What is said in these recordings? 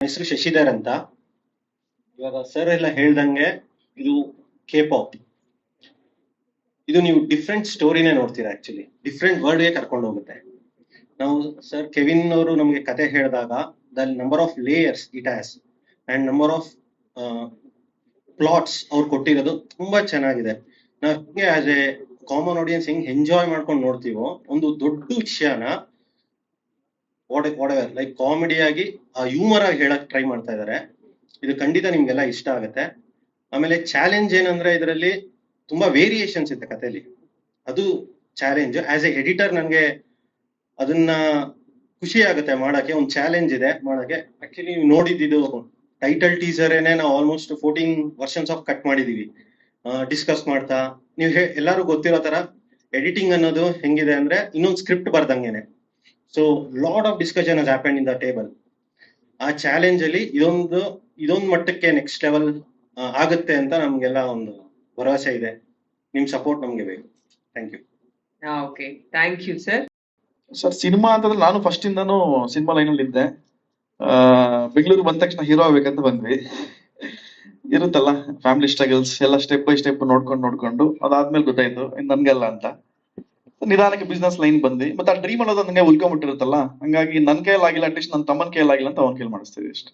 ಹೆಸರು ಶಶಿಧರ್ ಅಂತ. ಇವಾಗ ಸರ್ ಎಲ್ಲ ಹೇಳ್ದಂಗೆ ಇದು ಕೆ-ಪಾಪ್. ಇದು ನೀವು ಡಿಫ್ರೆಂಟ್ ಸ್ಟೋರಿನೇ ನೋಡ್ತೀರಾ. ಆಕ್ಚುಲಿ ಡಿಫ್ರೆಂಟ್ ವರ್ಡ್ಗೆ ಕರ್ಕೊಂಡು ಹೋಗುತ್ತೆ. ನಾವು ಸರ್ ಕೆವಿನ್ ಅವರು ನಮಗೆ ಕತೆ ಹೇಳಿದಾಗ the number of layers it has and number of plots ಅವ್ರು ಕೊಟ್ಟಿರೋದು ತುಂಬಾ ಚೆನ್ನಾಗಿದೆ. ನಾವು ಹಿಂಗೆ ಆಸ್ ಎ ಕಾಮನ್ ಆಡಿಯನ್ಸ್ ಹೆಂಗ್ ಎಂಜಾಯ್ ಮಾಡ್ಕೊಂಡು ನೋಡ್ತೀವೋ, ಒಂದು ದೊಡ್ಡ ವಿಷಯನ ವಾಟ್ ಲೈಕ್ ಕಾಮಿಡಿಯಾಗಿ ಹ್ಯೂಮರ್ ಆಗಿ ಹೇಳಕ್ ಟ್ರೈ ಮಾಡ್ತಾ ಇದ್ದಾರೆ. ಇದು ಖಂಡಿತ ನಿಮ್ಗೆಲ್ಲ ಇಷ್ಟ ಆಗುತ್ತೆ. ಆಮೇಲೆ ಚಾಲೆಂಜ್ ಏನಂದ್ರೆ ಇದರಲ್ಲಿ ತುಂಬಾ ವೇರಿಯೇಷನ್ಸ್ ಇದೆ ಕಥೆಯಲ್ಲಿ. ಅದು ಚಾಲೆಂಜ್. ಆಸ್ ಎ ಎಡಿಟರ್ ನನಗೆ ಅದನ್ನ ಖುಷಿ ಆಗುತ್ತೆ ಮಾಡಕ್ಕೆ. ಒಂದು ಚಾಲೆಂಜ್ ಇದೆ ಮಾಡಕ್ಕೆ. ಆಕ್ಚುಲಿ ನೀವು ನೋಡಿದ್ದು ಟೈಟಲ್ ಟೀಸರೇನೆ ನಾವು ಆಲ್ಮೋಸ್ಟ್ 14 ವರ್ಷನ್ಸ್ ಆಫ್ ಕಟ್ ಮಾಡಿದೀವಿ ಡಿಸ್ಕಸ್ ಮಾಡ್ತಾ. ನೀವು ಎಲ್ಲರೂ ಗೊತ್ತಿರೋ ತರ ಎಡಿಟಿಂಗ್ ಅನ್ನೋದು ಹೆಂಗಿದೆ ಅಂದ್ರೆ ಇನ್ನೊಂದು ಸ್ಕ್ರಿಪ್ಟ್ ಬರ್ದಂಗೆನೆ. So lot of discussion has happened in the table. ಆ ಚಾಲೆಂಜ್ ಅಲ್ಲಿ ಇದೊಂದು ಮಟ್ಟಕ್ಕೆ ನೆಕ್ಸ್ಟ್ ಲೆವೆಲ್ ಆಗುತ್ತೆ ಅಂತ ನಮ್ಗೆಲ್ಲ ಒಂದು ಭರವಸೆ ಇದೆ. ನಿಮ್ ಸಪೋರ್ಟ್ ನಮ್ಗೆ ಬೇಕು. Thank you. Okay, thank you sir. Sir, cinema ಅಂತಂದ್ರೆ ನಾನು ಫಸ್ಟ್ ಇಂದಾನು ಸಿನಿಮಾ ಲೈನ್ ಅಲ್ಲಿ ಇದ್ದೆ. ಬೆಂಗಳೂರು ಬಂದ ತಕ್ಷಣ ಹೀರೋ ಆಗ್ಬೇಕಂತ ಬಂದ್ವಿ. ಇರುತ್ತಲ್ಲ ಫ್ಯಾಮಿಲಿ ಸ್ಟ್ರಗಲ್ಸ್ ಎಲ್ಲ ಸ್ಟೆಪ್ ಬೈ ಸ್ಟೆಪ್ ನೋಡ್ಕೊಂಡು ಅದಾದ್ಮೇಲೆ ಗೊತ್ತಾಯ್ತು ನನ್ಗೆಲ್ಲ ಅಂತ. ನಿಧಾನಕ್ಕೆ ಬಿಸ್ನೆಸ್ ಲೈನ್ ಬಂದ್ವಿ. ಮತ್ತೆ ಆ ಡ್ರೀಮ್ ಅನ್ನೋದು ನಂಗೆ ಉಳ್ಕೊಂಡ್ಬಿಟ್ಟಿರುತ್ತಲ್ಲ, ಹಂಗಾಗಿ ನನ್ ಕೈಯಲ್ಲಾಗಿಲ್ಲ, ಅಟ್ಲೀಸ್ಟ್ ನನ್ನ ತಮ್ಮನ ಕೈಯಲ್ಲಾಗಿಲ್ಲ ಅಂತ ಅವನ ಕೈಲಿ ಮಾಡಿಸ್ತೀವಿ ಅಷ್ಟೇ.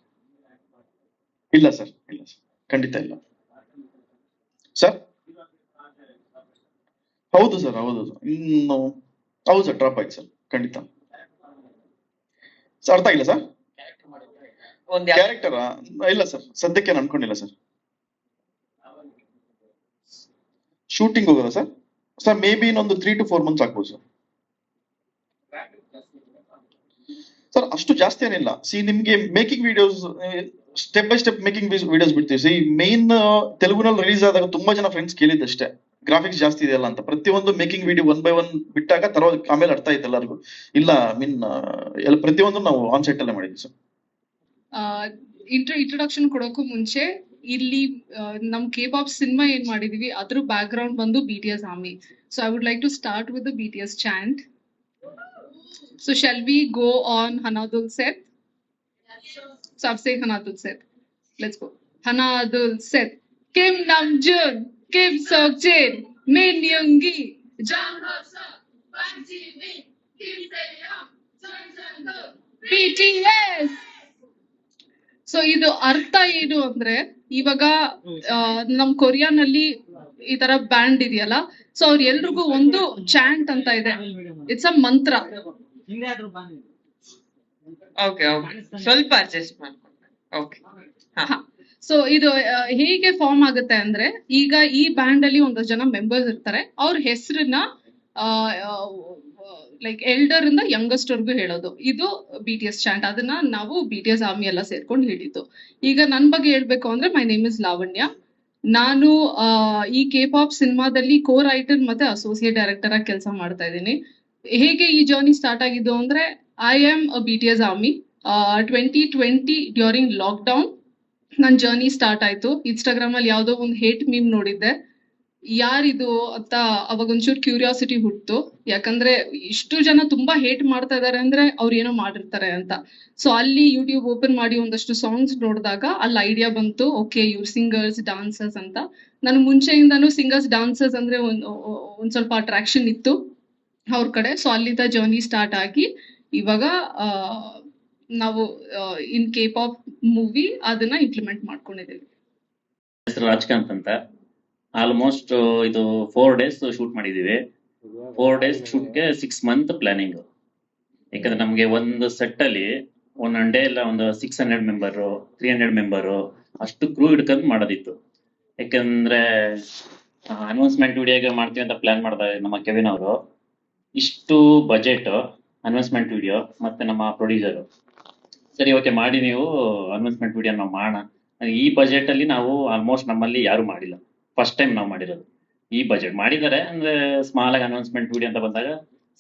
ಇಲ್ಲ ಸರ್, ಖಂಡಿತ ಇಲ್ಲ ಸರ್. ಹೌದು ಸರ್, ಇನ್ನು ಹೌದು ಸರ್, ಡ್ರಾಪ್ ಆಯ್ತು ಸರ್, ಖಂಡಿತ ಸರ್. ಅರ್ಥ ಆಗಿಲ್ಲ ಸರ್. ಕ್ಯಾರೆಕ್ಟರ್ ಇಲ್ಲ ಸರ್, ಸದ್ಯಕ್ಕೆ ನಾನು ಅನ್ಕೊಂಡಿಲ್ಲ ಸರ್. ಶೂಟಿಂಗ್ ಹೋಗೋದಾ ಸರ್? ಸರ್ ಮೇ ಬಿ ಇನ್ನೊಂದು 3 to 4 months ಆಗ್ಬೋದು ಸರ್. ಸರ್ ಅಷ್ಟು ಜಾಸ್ತಿ ಏನಿಲ್ಲ. ನಿಮ್ಗೆ making videos step by step making videos ಬಿಡ್ತೀವಿ. ಮೇನ್ ತೆಲುಗುನಲ್ಲಿ ರಿಲೀಸ್ ಆದಾಗ ತುಂಬಾ ಜನ ಫ್ರೆಂಡ್ಸ್ ಕೇಳಿದ್ದಷ್ಟೇ ಗ್ರಾಫಿಕ್ಸ್ ಜಾಸ್ತಿ ಇದೆಯಲ್ಲ ಅಂತ. ಪ್ರತಿಯೊಂದು ಮೇಕಿಂಗ್ ವಿಡಿಯೋ 1 by 1 ಬಿಟ್ಟಾಗ ತರೋದು ಆಮೇಲೆ ಅರ್ಥ ಆಯ್ತು ಎಲ್ಲರಿಗೂ. ಇಲ್ಲ ಎಲ್ಲ ಪ್ರತಿಯೊಂದು ನಾವು ಆನ್ ಸೈಟ್ ಅಲ್ಲೇ ಮಾಡಿದ್ವಿ ಸರ್. ಇಂಟ್ರೊಡಕ್ಷನ್ ಕೊಡೋಕ್ಕೂ ಮುಂಚೆ ಇಲ್ಲಿ ನಮ್ ಕೆ-ಪಾಪ್ ಸಿನಿಮಾ ಏನ್ ಮಾಡಿದೀವಿ ಅದ್ರ ಬ್ಯಾಕ್ ಗ್ರೌಂಡ್ ಬಂದು BTS army. So I would like to start with the BTS chant. So shall we go on Hanadul Set? So I'm saying Hanadul Set. Let's go. Hanadul Set. Kim Namjoon, Kim Seokjin, Min Yoongi, Jang Ho-seok, Bang Ji-min, Kim Se-young, Choi Jung-kook, BTS. So ಇದು ಅರ್ಥ ಏನು ಅಂದ್ರೆ, ಇವಾಗ ನಮ್ ಕೊರಿಯಾನಲ್ಲಿ ಈ ತರ band ಇದೆಯಲ್ಲ, so ಅವ್ರ ಎಲ್ರಿಗೂ ಒಂದು ಚಾಂಟ್ ಅಂತ ಇದೆ. ಇಟ್ಸ್ ಅ ಮಂತ್ರ. ಓಕೆ, ಸ್ವಲ್ಪ ಅಡ್ಜಸ್ಟ್ ಮಾಡ್ಕೊಂಡು. ಓಕೆ, ಸೊ ಇದು ಹೇಗೆ ಫಾರ್ಮ್ ಆಗುತ್ತೆ ಅಂದ್ರೆ, ಈಗ ಈ ಬ್ಯಾಂಡ್ ಅಲ್ಲಿ ಒಂದಷ್ಟು ಜನ ಮೆಂಬರ್ಸ್ ಇರ್ತಾರೆ. ಅವ್ರ ಹೆಸರನ್ನ ಲೈಕ್ ಎಲ್ಡರ್ ಇಂದ ಯಂಗೆಸ್ಟ್ ವರ್ಗು ಹೇಳೋದು. ಇದು BTS ಚಾಂಟ್. ಅದನ್ನ ನಾವು BTS ಆರ್ಮಿ ಎಲ್ಲ ಸೇರ್ಕೊಂಡು ಹೇಳಿದ್ದು. ಈಗ ನನ್ ಬಗ್ಗೆ ಹೇಳ್ಬೇಕು ಅಂದ್ರೆ, ಮೈ ನೇಮ್ ಇಸ್ ಲಾವಣ್ಯ. ನಾನು ಈ ಕೆ-ಪಾಪ್ ಸಿನಿಮಾದಲ್ಲಿ ಕೋ ರೈಟರ್ ಮತ್ತೆ ಅಸೋಸಿಯೇಟ್ ಡೈರೆಕ್ಟರ್ ಆಗಿ ಕೆಲಸ ಮಾಡ್ತಾ ಇದ್ದೀನಿ. ಹೇಗೆ ಈ ಜರ್ನಿ ಸ್ಟಾರ್ಟ್ ಆಗಿದ್ದು ಅಂದ್ರೆ, I am a BTS army. 2020 during lockdown ನನ್ ಜರ್ನಿ ಸ್ಟಾರ್ಟ್ ಆಯ್ತು. ಇನ್ಸ್ಟಾಗ್ರಾಮ್ ಅಲ್ಲಿ ಯಾವ್ದೋ ಒಂದು ಹೇಟ್ ಮೀಮ್ ನೋಡಿದ್ದೆ. ಯಾರಿದು ಅಂತ ಅವಾಗ ಒಂಚೂರು ಕ್ಯೂರಿಯಾಸಿಟಿ ಹುಟ್ಟು. ಯಾಕಂದ್ರೆ ಇಷ್ಟು ಜನ ತುಂಬಾ ಹೇಟ್ ಮಾಡ್ತಾ ಇದಾರೆ ಅಂದ್ರೆ ಅವ್ರು ಏನೋ ಮಾಡಿರ್ತಾರೆ ಅಂತ. ಸೊ ಅಲ್ಲಿ ಯೂಟ್ಯೂಬ್ ಓಪನ್ ಮಾಡಿ ಒಂದಷ್ಟು ಸಾಂಗ್ಸ್ ನೋಡಿದಾಗ ಅಲ್ಲಿ ಐಡಿಯಾ ಬಂತು, ಓಕೆ ಇವ್ರು ಸಿಂಗರ್ಸ್ ಡಾನ್ಸರ್ಸ್ ಅಂತ. ನಾನು ಮುಂಚೆಯಿಂದಾನು ಸಿಂಗರ್ಸ್ ಡಾನ್ಸರ್ಸ್ ಅಂದ್ರೆ ಒಂದ್ ಸ್ವಲ್ಪ ಅಟ್ರಾಕ್ಷನ್ ಇತ್ತು ಅವ್ರ ಕಡೆ. ಸೊ ಅಲ್ಲಿಂದ ಜರ್ನಿ ಸ್ಟಾರ್ಟ್ ಆಗಿ ಇವಾಗ ನಾವು ಇನ್ ಕೆ-ಪಾಪ್ ಮೂವಿ ಅದನ್ನ ಇಂಪ್ಲಿಮೆಂಟ್ ಮಾಡ್ಕೊಂಡಿದ್ದೀವಿ. ಹೆಸರು ರಾಜಕಾಂತ್ ಅಂತ. ಆಲ್ಮೋಸ್ಟ್ ಇದು 4 days ಶೂಟ್ ಮಾಡಿದೀವಿ. 4 days ಶೂಟ್ಗೆ 6 month ಪ್ಲಾನಿಂಗ್. ಯಾಕಂದ್ರೆ ನಮ್ಗೆ ಒಂದು ಸೆಟ್ ಅಲ್ಲಿ ಒಂದೊಂದ್ ಡೇ ಎಲ್ಲ ಒಂದು 600 ಮೆಂಬರು 300 ಮೆಂಬರು ಅಷ್ಟು ಕ್ರೂ ಹಿಡ್ಕೊಂಡು ಮಾಡೋದಿತ್ತು. ಯಾಕಂದ್ರೆ ಅನೌನ್ಸ್ಮೆಂಟ್ ವಿಡಿಯೋಗೆ ಮಾಡ್ತೀವಿ ಅಂತ ಪ್ಲಾನ್ ಮಾಡಿದಾಗ ನಮ್ಮ ಕೆವಿನ್ ಅವರು ಇಷ್ಟು ಬಜೆಟ್ ಅನೌನ್ಸ್ಮೆಂಟ್ ವಿಡಿಯೋ ಮತ್ತೆ ನಮ್ಮ ಪ್ರೊಡ್ಯೂಸರು ಸರಿ ಓಕೆ ಮಾಡಿ ನೀವು ಅನೌನ್ಸ್ಮೆಂಟ್ ವಿಡಿಯೋ ನಾವು ಮಾಡೋಣ. ಈ ಬಜೆಟ್ ಅಲ್ಲಿ ನಾವು ಆಲ್ಮೋಸ್ಟ್ ನಮ್ಮಲ್ಲಿ ಯಾರು ಮಾಡಿಲ್ಲ. ಫಸ್ಟ್ ಟೈಮ್ ನಾವು ಮಾಡಿರೋದು. ಈ ಬಜೆಟ್ ಮಾಡಿದ್ದಾರೆ ಅಂದ್ರೆ ಸ್ಮಾಲ್ ಆಗಿ ಅನೌನ್ಸ್ಮೆಂಟ್ ವಿಡಿಯೋ ಅಂತ ಬಂದಾಗ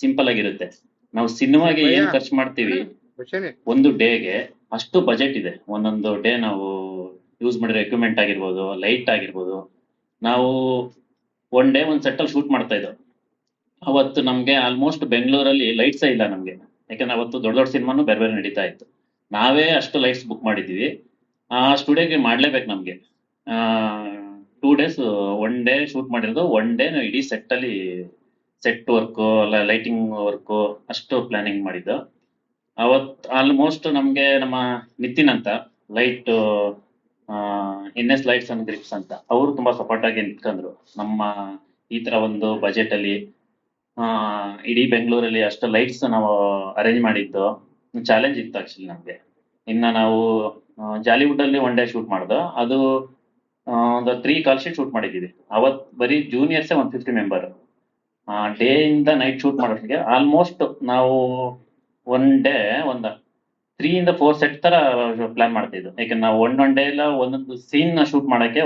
ಸಿಂಪಲ್ ಆಗಿರುತ್ತೆ. ನಾವು ಸಿನಿಮಾಗೆ ಏನ್ ಖರ್ಚು ಮಾಡ್ತೀವಿ ಒಂದು ಡೇಗೆ ಅಷ್ಟು ಬಜೆಟ್ ಇದೆ. ಒಂದೊಂದು ಡೇ ನಾವು ಯೂಸ್ ಮಾಡಿರೋ ಎಕ್ವಿಪ್ಮೆಂಟ್ ಆಗಿರ್ಬೋದು, ಲೈಟ್ ಆಗಿರ್ಬೋದು. ನಾವು ಒನ್ ಡೇ ಒಂದ್ ಸೆಟ್ ಅಲ್ಲಿ ಶೂಟ್ ಮಾಡ್ತಾ ಇದ್ದೋ. ಅವತ್ತು ನಮ್ಗೆ ಆಲ್ಮೋಸ್ಟ್ ಬೆಂಗಳೂರಲ್ಲಿ ಲೈಟ್ಸೇ ಇಲ್ಲ ನಮ್ಗೆ. ಯಾಕಂದ್ರೆ ಅವತ್ತು ದೊಡ್ಡ ದೊಡ್ಡ ಸಿನಿಮಾನು ಬೇರೆ ಬೇರೆ ನಡೀತಾ ಇತ್ತು. ನಾವೇ ಅಷ್ಟು ಲೈಟ್ಸ್ ಬುಕ್ ಮಾಡಿದ್ದೀವಿ. ಆ ಸ್ಟುಡಿಯೋಗೆ ಮಾಡ್ಲೇಬೇಕು ನಮ್ಗೆ. 2 days 1 day ಶೂಟ್ ಮಾಡಿರೋದು, 1 day ಇಡೀ ಸೆಟ್ ಅಲ್ಲಿ ಸೆಟ್ ವರ್ಕ್ ಲೈಟಿಂಗ್ ವರ್ಕ್ ಅಷ್ಟು ಪ್ಲಾನಿಂಗ್ ಮಾಡಿದ್ದು. ಅವತ್ ಆಲ್ಮೋಸ್ಟ್ ನಮ್ಗೆ ನಮ್ಮ ನಿತಿನ್ ಅಂತ light NS lights and grips ಅಂತ ಅವರು ತುಂಬಾ ಸಪೋರ್ಟ್ ಆಗಿ ನಿಂತ್ಕೊಂಡ್ರು. ನಮ್ಮ ಈ ತರ ಒಂದು ಬಜೆಟ್ ಅಲ್ಲಿ ಇಡೀ ಬೆಂಗಳೂರಲ್ಲಿ ಅಷ್ಟು ಲೈಟ್ಸ್ ನಾವು ಅರೇಂಜ್ ಮಾಡಿದ್ದು ಚಾಲೆಂಜ್ ಇತ್ತು ಆಕ್ಚುಲಿ ನಮ್ಗೆ. ಇನ್ನ ನಾವು ಜಾಲಿವುಡ್ ಅಲ್ಲಿ 1 day ಶೂಟ್ ಮಾಡ್ದು, ಅದು ಒಂದು 3 ಕಾಲ್ ಶೀಟ್ ಶೂಟ್ ಮಾಡಿದ್ದೀವಿ. ಅವತ್ ಬರೀ ಜೂನಿಯರ್ಸೇ 150 ಮೆಂಬರ್. ಡೇ ಇಂದ ನೈಟ್ ಶೂಟ್ ಮಾಡೋರಿಗೆ ಆಲ್ಮೋಸ್ಟ್ ನಾವು 1 day ಒಂದು 3 ಇಂದ 4 ಸೆಟ್ ತರ ಪ್ಲಾನ್ ಮಾಡ್ತಿದ್ವಿ. ಯಾಕಂದ್ರೆ ನಾವು ಒನ್ ಡೇ ಎಲ್ಲ ಒಂದೊಂದು ಸೀನ್ ನ ಶೂಟ್ ಮಾಡಕ್ಕೆ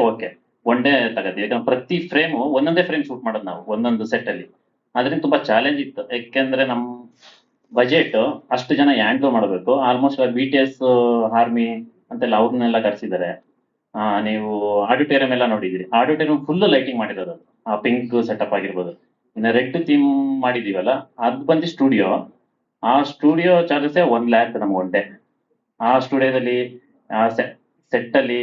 1 day ತಗತ್ತೀವಿ. ಯಾಕಂದ್ರೆ ಪ್ರತಿ ಫ್ರೇಮು ಒಂದೊಂದೇ ಫ್ರೇಮ್ ಶೂಟ್ ಮಾಡೋದು ನಾವು ಒಂದೊಂದು ಸೆಟ್ ಅಲ್ಲಿ. ಅದ್ರಿಂದ ತುಂಬಾ ಚಾಲೆಂಜ್ ಇತ್ತು. ಯಾಕೆಂದ್ರೆ ನಮ್ ಬಜೆಟ್ ಅಷ್ಟು ಜನ ಹ್ಯಾಂಡ್ಲ್ ಮಾಡಬೇಕು. ಆಲ್ಮೋಸ್ಟ್ BTS ಆರ್ಮಿ ಅಂತೆಲ್ಲ ಅವ್ರನ್ನೆಲ್ಲ ಕರ್ಸಿದ್ದಾರೆ. ನೀವು ಆಡಿಟೋರಿಯಂ ಎಲ್ಲ ನೋಡಿದಿರಿ, ಆಡಿಟೋರಿಯಂ ಫುಲ್ ಲೈಟಿಂಗ್ ಮಾಡಿರೋದು. ಆ ಪಿಂಕ್ ಸೆಟಪ್ ಆಗಿರ್ಬೋದು. ಇನ್ನು ರೆಡ್ ಥೀಮ್ ಮಾಡಿದೀವಲ್ಲ, ಅದು ಬಂದು ಸ್ಟುಡಿಯೋ. ಆ ಸ್ಟುಡಿಯೋ ಚಾರ್ಜಸ್ 1 lakh ನಮ್ಗೆ 1 day. ಆ ಸ್ಟುಡಿಯೋದಲ್ಲಿ ಸೆಟ್ ಅಲ್ಲಿ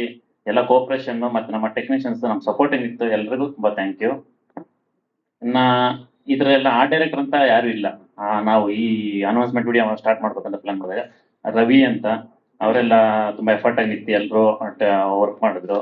ಎಲ್ಲ ಕೋಆಪರೇಷನ್ ಮತ್ತೆ ನಮ್ಮ ಟೆಕ್ನಿಷಿಯನ್ಸ್ ನಮ್ ಸಪೋರ್ಟಿಂಗ್ ಇತ್ತು. ಎಲ್ರಿಗೂ ತುಂಬಾ ಥ್ಯಾಂಕ್ ಯು. ಇನ್ನ ಇದ್ರೆಲ್ಲ ಆರ್ಟ್ ಡೈರೆಕ್ಟರ್ ಅಂತ ಯಾರು ಇಲ್ಲ. ನಾವು ಈ ಅನೌನ್ಸ್ಮೆಂಟ್ ವಿಡಿಯೋ ಸ್ಟಾರ್ಟ್ ಮಾಡ್ಬೇಕಂತ ಪ್ಲಾನ್ ಮಾಡಿದಾಗ ರವಿ ಅಂತ ಅವರೆಲ್ಲ ತುಂಬಾ ಎಫರ್ಟ್ ಆಗಿ ನಿಂತು ಎಲ್ಲರೂ ವರ್ಕ್ ಮಾಡಿದ್ರು.